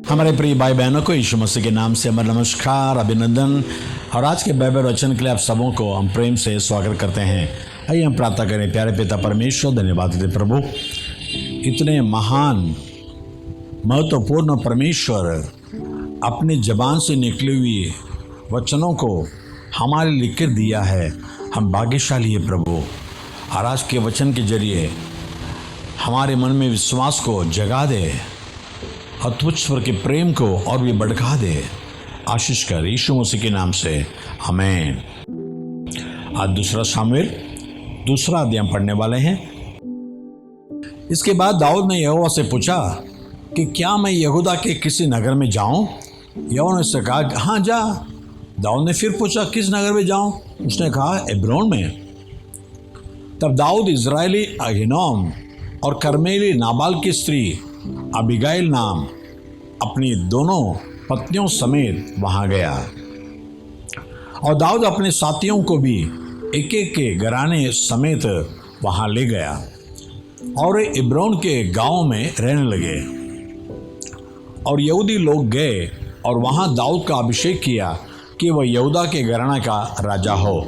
हमारे प्रिय भाई बहनों को यीशु मसीह के नाम से हमारा नमस्कार, अभिनंदन। और आज के बाइबल वचन के लिए आप सबों को हम प्रेम से स्वागत करते हैं। आइए हम प्रार्थना करें। प्यारे पिता परमेश्वर, धन्यवाद देते प्रभु, इतने महान महत्वपूर्ण परमेश्वर अपनी जबान से निकली हुई वचनों को हमारे लिख कर दिया है। हम भाग्यशाली है प्रभु। और आज के वचन के जरिए हमारे मन में विश्वास को जगा दे और तुझ पर के प्रेम को और भी बढ़ा दे। आशीष कर यीशु मसीह के नाम से, आमीन। आज दूसरा शामुएल दूसरा अध्याय पढ़ने वाले हैं। इसके बाद दाऊद ने यहोवा से पूछा कि क्या मैं यहूदा के किसी नगर में जाऊं? यहोवा ने उससे कहा, हाँ जा। दाऊद ने फिर पूछा, किस नगर में जाऊं? उसने कहा, एब्रोन में। तब दाऊद इजरायली अहीनोम और कर्मेली नाबाल की स्त्री अबीगाइल नाम अपनी दोनों पत्नियों समेत वहां गया। और दाऊद अपने साथियों को भी एक एक के घराने समेत वहां ले गया और एब्रोन के गांव में रहने लगे। और यहूदी लोग गए और वहां दाऊद का अभिषेक किया कि वह यहूदा के घराने का राजा हो।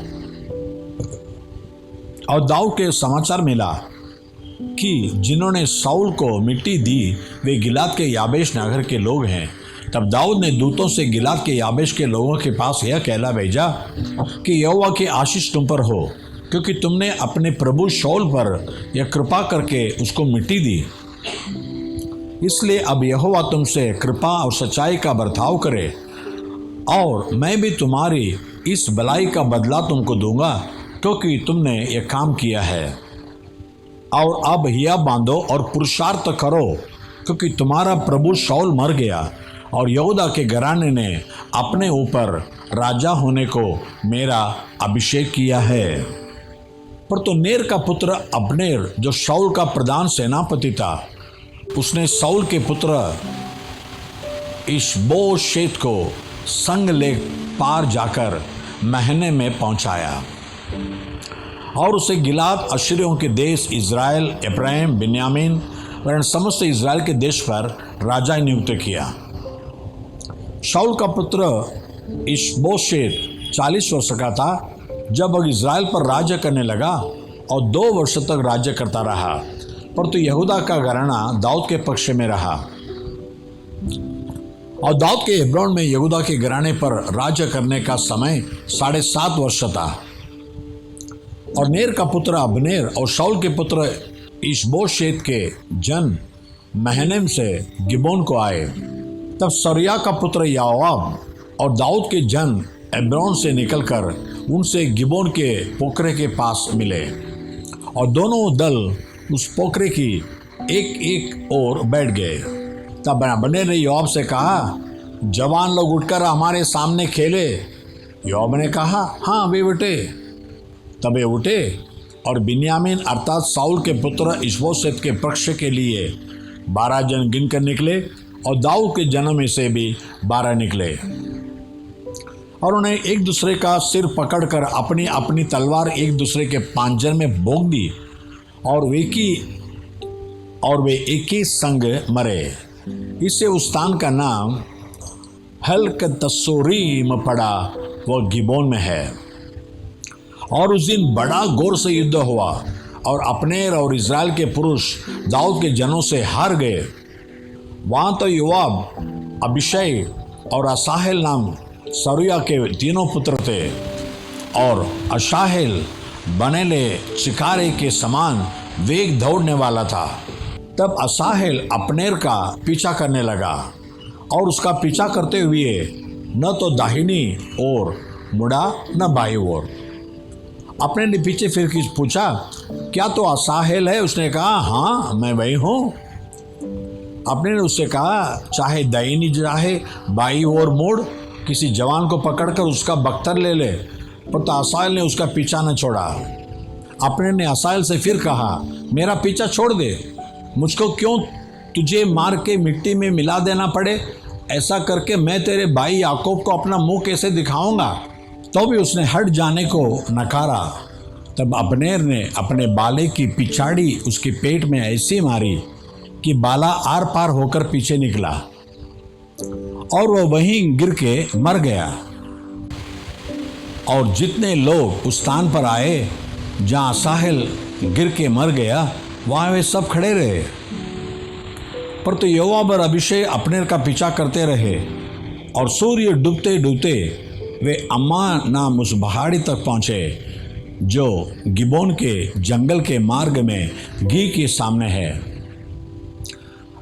और दाऊद के समाचार मिला कि जिन्होंने शाऊल को मिट्टी दी वे गिलाद के याबेश नगर के लोग हैं। तब दाऊद ने दूतों से गिलाद के याबेश के लोगों के पास यह कहला भेजा कि यहोवा की आशीष तुम पर हो, क्योंकि तुमने अपने प्रभु शाऊल पर यह कृपा करके उसको मिट्टी दी। इसलिए अब यहोवा तुमसे कृपा और सच्चाई का बर्ताव करे, और मैं भी तुम्हारी इस भलाई का बदला तुमको दूंगा, क्योंकि तुमने यह काम किया है। और अब हिया बांधो और पुरुषार्थ करो, क्योंकि तुम्हारा प्रभु शाऊल मर गया और यहूदा के घराने ने अपने ऊपर राजा होने को मेरा अभिषेक किया है। पर तो नेर का पुत्र अब्नेर, जो शाऊल का प्रधान सेनापति था, उसने शाऊल के पुत्र इशबोशेत को संग ले पार जाकर महने में पहुंचाया और उसे गिलाद अश्शूरियों के देश इज़राइल, एफ्राइम, बिन्यामीन और समस्त इज़राइल के देश पर राजा नियुक्त किया। शाऊल का पुत्र इशबोशेत 40 वर्ष का था जब वह इज़राइल पर राज्य करने लगा और 2 वर्ष तक राज्य करता रहा। पर तो यहूदा का घराना दाऊद के पक्ष में रहा। और दाऊद के हेब्रोन में यहूदा के घराने पर राज्य करने का समय 7.5 वर्ष था। और नेर का पुत्र अब्नेर और शाऊल के पुत्र इशबोशेत के जन महनैम से गिबोन को आए। तब सरूया का पुत्र योआब और दाऊद के जन एब्रोन से निकलकर उनसे गिबोन के पोखरे के पास मिले। और दोनों दल उस पोखरे की एक एक ओर बैठ गए। तब अब्नेर ने योआब से कहा, जवान लोग उठकर हमारे सामने खेले। योआब ने कहा, हाँ वे उठे। तब वे उठे और बिन्यामीन अर्थात शाऊल के पुत्र इशबोशेत के पक्ष के लिए 12 जन गिनकर निकले और दाऊद के जनों में से भी 12 निकले। और उन्हें एक दूसरे का सिर पकड़कर अपनी अपनी तलवार एक दूसरे के पांजर में भोंक दी और वे एक ही संग मरे। इससे उस स्थान का नाम हलकतसोरीम पड़ा, वह गिबोन में है। और उस दिन बड़ा गौर से युद्ध हुआ और अब्नेर और इज़राइल के पुरुष दाऊद के जनों से हार गए। वहाँ तो योआब, अबीशै और असाहेल नाम सरूया के तीनों पुत्र थे। और असाहेल बनेले चिकारे के समान वेग दौड़ने वाला था। तब असाहेल अब्नेर का पीछा करने लगा और उसका पीछा करते हुए न तो दाहिनी ओर मुड़ा न बाईं ओर। अपने ने पीछे फिर पूछा, क्या तो असाहेल है? उसने कहा, हाँ मैं वही हूँ। अपने ने उससे कहा, चाहे दाहिनी चाहे बाईं ओर मोड़, किसी जवान को पकड़कर उसका बख्तर ले ले। पर तो असाहेल ने उसका पीछा न छोड़ा। अपने ने असाहेल से फिर कहा, मेरा पीछा छोड़ दे, मुझको क्यों तुझे मार के मिट्टी में मिला देना पड़े? ऐसा करके मैं तेरे भाई याकूब को अपना मुंह कैसे दिखाऊंगा? तो भी उसने हट जाने को नकारा। तब अब्नेर ने अपने बाले की पिछाड़ी उसके पेट में ऐसी मारी कि बाला आर पार होकर पीछे निकला। और वह वहीं गिर के मर गया। और जितने लोग उस स्थान पर आए जहाँ असाहेल गिर के मर गया, वहाँ वे सब खड़े रहे। पर तो योआब और अबीशै अब्नेर का पीछा करते रहे, और सूर्य डूबते डूबते वे अम्मा नाम उस पहाड़ी तक पहुँचे जो गिबोन के जंगल के मार्ग में गी के सामने है।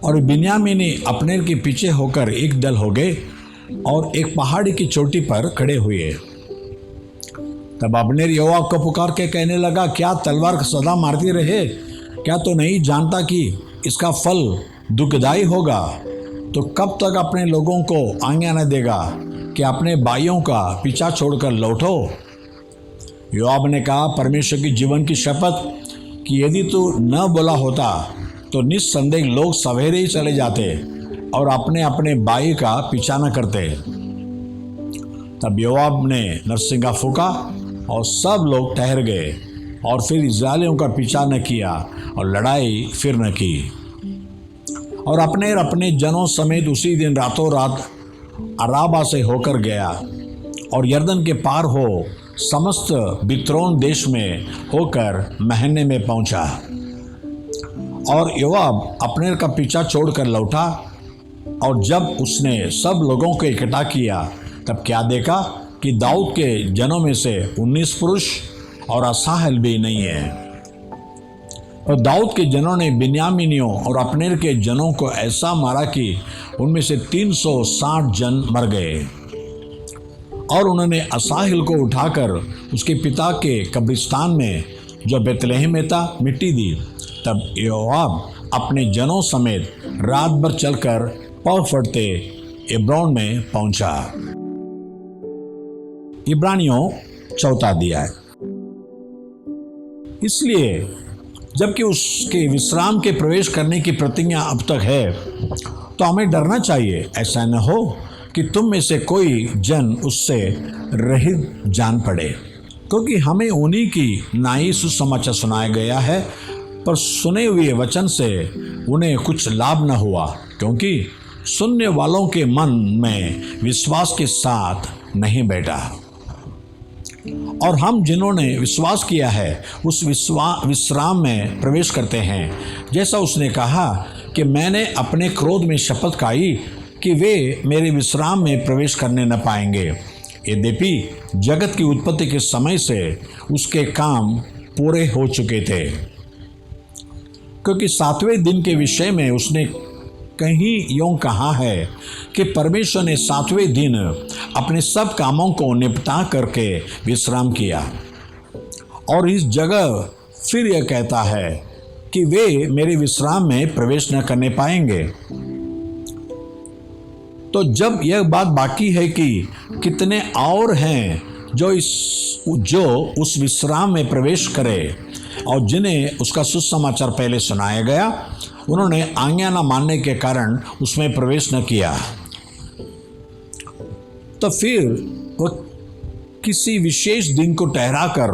और बिन्यामीनी अब्नेर के पीछे होकर एक दल हो गए और एक पहाड़ी की चोटी पर खड़े हुए। तब अब्नेर योआब को पुकार के कहने लगा, क्या तलवार सदा मारती रहे? क्या तो नहीं जानता कि इसका फल दुखदाई होगा? तो कब तक अपने लोगों को आज्ञा न देगा कि अपने भाइयों का पीछा छोड़कर लौटो? योआब ने कहा, परमेश्वर की जीवन की शपथ कि यदि तू न बोला होता तो निस्संदेह लोग सवेरे ही चले जाते और अपने अपने भाई का पीछा न करते। तब योआब ने नरसिंगा फूंका और सब लोग ठहर गए, और फिर इस्राएलियों का पीछा न किया और लड़ाई फिर न की। और अब्नेर अपने जनों समेत उसी दिन रातों रात अराबा से होकर गया और यरदन के पार हो समस्त बित्रोन देश में होकर महने में पहुंचा। और योआब अब्नेर का पीछा छोड़कर लौटा, और जब उसने सब लोगों को इकट्ठा किया तब क्या देखा कि दाऊद के जनों में से 19 पुरुष और असाहेल भी नहीं है। और दाऊद के जनों ने बिन्यामीनियों और अब्नेर के जनों को ऐसा मारा कि उनमें से 360 जन मर गए। और उन्होंने असाहेल को उठाकर उसके पिता के कब्रिस्तान में जो बेतलहम में था मिट्टी दी। तब योआब अपने जनों समेत रात भर चलकर पाँव फटते एब्रोन में पहुंचा। इब्रानियों 4 अध्याय। इसलिए जबकि उसके विश्राम के प्रवेश करने की प्रतिज्ञा अब तक है, तो हमें डरना चाहिए, ऐसा न हो कि तुम में से कोई जन उससे रहित जान पड़े। क्योंकि हमें उन्हीं की नाई सुसमाचार सुनाया गया है, पर सुने हुए वचन से उन्हें कुछ लाभ न हुआ, क्योंकि सुनने वालों के मन में विश्वास के साथ नहीं बैठा। और हम जिन्होंने विश्वास किया है उस विश्राम में प्रवेश करते हैं, जैसा उसने कहा कि मैंने अपने क्रोध में शपथ खाई कि वे मेरे विश्राम में प्रवेश करने न पाएंगे। यद्यपि जगत की उत्पत्ति के समय से उसके काम पूरे हो चुके थे। क्योंकि 7वें दिन के विषय में उसने कहीं यूं कहा है कि परमेश्वर ने 7वें दिन अपने सब कामों को निपटा करके विश्राम किया। और इस जगह फिर यह कहता है कि वे मेरे विश्राम में प्रवेश न करने पाएंगे। तो जब यह बात बाकी है कि कितने और हैं जो उस विश्राम में प्रवेश करें, और जिन्हें उसका सुसमाचार पहले सुनाया गया, उन्होंने आज्ञा न मानने के कारण उसमें प्रवेश न किया। तो फिर वह किसी विशेष दिन को ठहराकर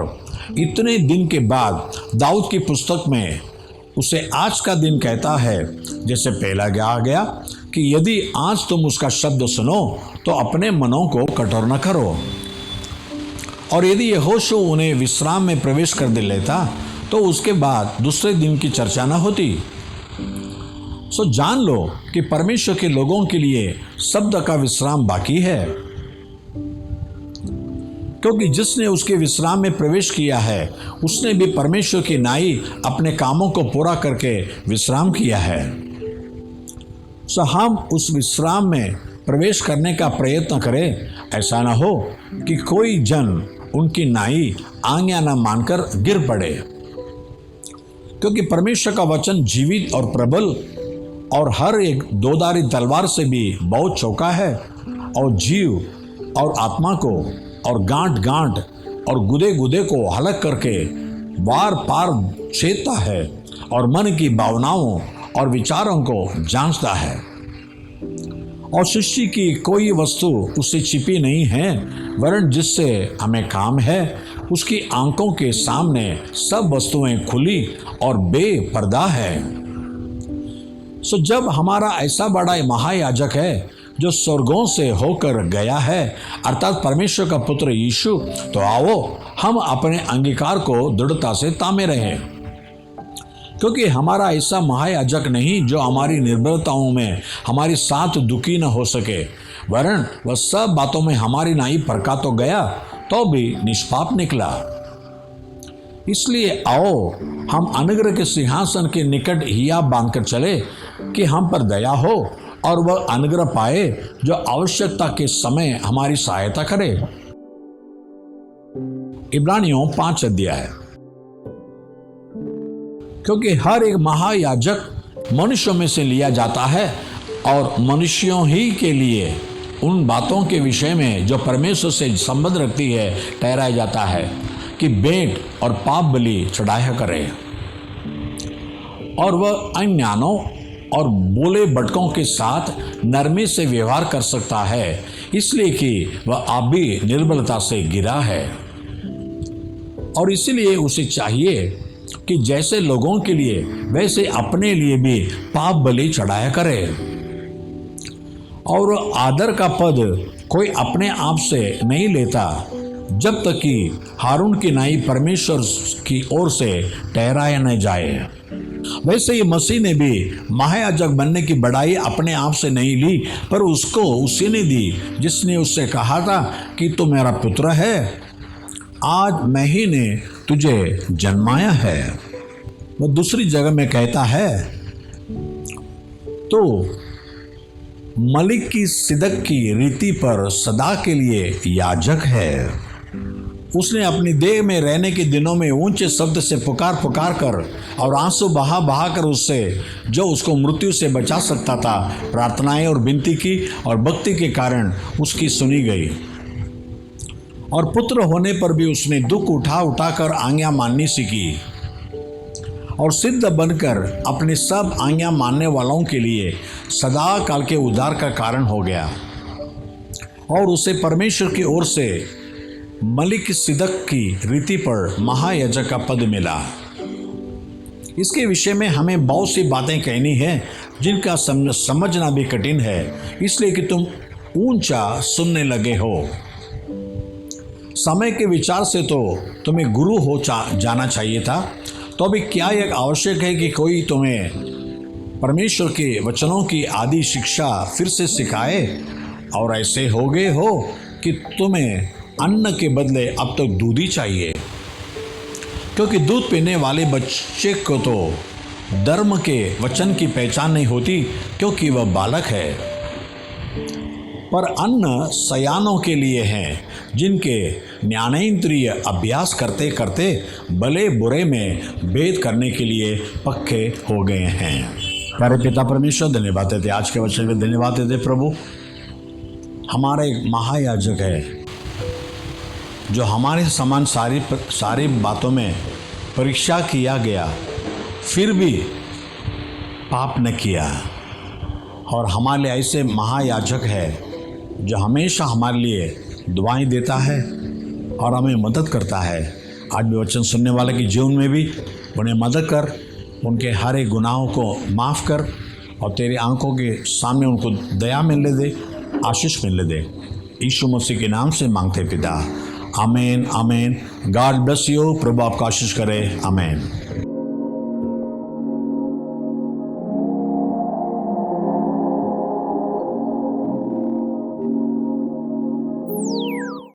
इतने दिन के बाद दाऊद की पुस्तक में उसे आज का दिन कहता है, जैसे पहला कहा गया कि यदि आज तुम उसका शब्द सुनो तो अपने मनों को कठोर न करो। और यदि यहोशू उन्हें विश्राम में प्रवेश कर दे लेता तो उसके बाद दूसरे दिन की चर्चा न होती। सो जान लो कि परमेश्वर के लोगों के लिए शब्द का विश्राम बाकी है, क्योंकि जिसने उसके विश्राम में प्रवेश किया है उसने भी परमेश्वर की नाई अपने कामों को पूरा करके विश्राम किया है। सो हम उस विश्राम में प्रवेश करने का प्रयत्न करें, ऐसा न हो कि कोई जन उनकी नाई आज्ञा न मानकर गिर पड़े। क्योंकि परमेश्वर का वचन जीवित और प्रबल और हर एक दोधारी तलवार से भी बहुत चौका है, और जीव और आत्मा को और गांठ गांठ और गुदे गुदे को हलक करके वार पार छेदता है, और मन की भावनाओं और विचारों को जांचता है। और सृष्टि की कोई वस्तु उससे छिपी नहीं है, वरन जिससे हमें काम है उसकी आंखों के सामने सब वस्तुएं खुली और बेपर्दा है। सो जब हमारा ऐसा बड़ा महायाजक है जो स्वर्गों से होकर गया है, अर्थात परमेश्वर का पुत्र यीशु, तो आओ हम अपने अंगीकार को दृढ़ता से तामे रहें। क्योंकि हमारा ऐसा महायाजक नहीं जो हमारी निर्बलताओं में हमारी साथ दुखी न हो सके, वरन वह सब बातों में हमारी नाई परखा तो गया, तो भी निष्पाप निकला। इसलिए आओ हम अनुग्रह के सिंहासन के निकट हिया बांधकर चले कि हम पर दया हो और वह अनुग्रह पाए जो आवश्यकता के समय हमारी सहायता करे। इब्रानियों 5 अध्याय। क्योंकि हर एक महायाजक मनुष्यों में से लिया जाता है और मनुष्यों ही के लिए उन बातों के विषय में जो परमेश्वर से संबंध रखती है ठहराया जाता है कि भेंट और पाप बलि चढ़ाया करे। और वह अज्ञानों और बोले भटकों के साथ नरमी से व्यवहार कर सकता है, इसलिए कि वह आप भी निर्बलता से गिरा है। और इसलिए उसे चाहिए कि जैसे लोगों के लिए वैसे अपने लिए भी पाप बलि चढ़ाया करे। और आदर का पद कोई अपने आप से नहीं लेता, जब तक कि हारून की नाई परमेश्वर की ओर से ठहराया न जाए। वैसे ही मसीह ने भी महायाजक बनने की बड़ाई अपने आप से नहीं ली, पर उसको उसी ने दी जिसने उससे कहा था कि तू मेरा पुत्र है, आज मैं ही ने तुझे जन्माया है। वह दूसरी जगह में कहता है, तो मलिक की सिदक की रीति पर सदा के लिए याजक है। उसने अपनी देह में रहने के दिनों में ऊंचे शब्द से पुकार कर और आंसू बहा कर उससे जो उसको मृत्यु से बचा सकता था प्रार्थनाएं और विनती की, और भक्ति के कारण उसकी सुनी गई। और पुत्र होने पर भी उसने दुख उठा कर आज्ञा माननी सीखी और सिद्ध बनकर अपने सब आज्ञा मानने वालों के लिए सदा काल के उद्धार का कारण हो गया। और उसे परमेश्वर की ओर से मलिक सिदक की रीति पर महायाजक का पद मिला। इसके विषय में हमें बहुत सी बातें कहनी है जिनका समझना भी कठिन है, इसलिए कि तुम ऊंचा सुनने लगे हो। समय के विचार से तो तुम्हें गुरु हो जाना चाहिए था, तो अभी क्या यह आवश्यक है कि कोई तुम्हें परमेश्वर के वचनों की आदि शिक्षा फिर से सिखाए? और ऐसे हो गए हो कि तुम्हें अन्न के बदले अब तो दूध ही चाहिए, क्योंकि दूध पीने वाले बच्चे को तो धर्म के वचन की पहचान नहीं होती, क्योंकि वह बालक है। पर अन्न सयानों के लिए हैं, जिनके ज्ञानेंद्रिय अभ्यास करते करते भले बुरे में भेद करने के लिए पक्के हो गए हैं। प्यारे पिता परमेश्वर, धन्यवाद देते आज के वचन के, धन्यवाद देते प्रभु। हमारा एक महायाजक है जो हमारे समान सारी बातों में परीक्षा किया गया, फिर भी पाप न किया। और हमारे लिए ऐसे महायाजक है जो हमेशा हमारे लिए दुआएं देता है और हमें मदद करता है। आज भी वचन सुनने वाले के जीवन में भी उन्हें मदद कर, उनके हर एक गुनाहों को माफ़ कर और तेरी आंखों के सामने उनको दया मिलने दे, आशीष मिलने दे। यीशु मसीह के नाम से मांगते पिता, आमीन आमीन। God bless you. प्रभु आपको आशीष करे। आमीन।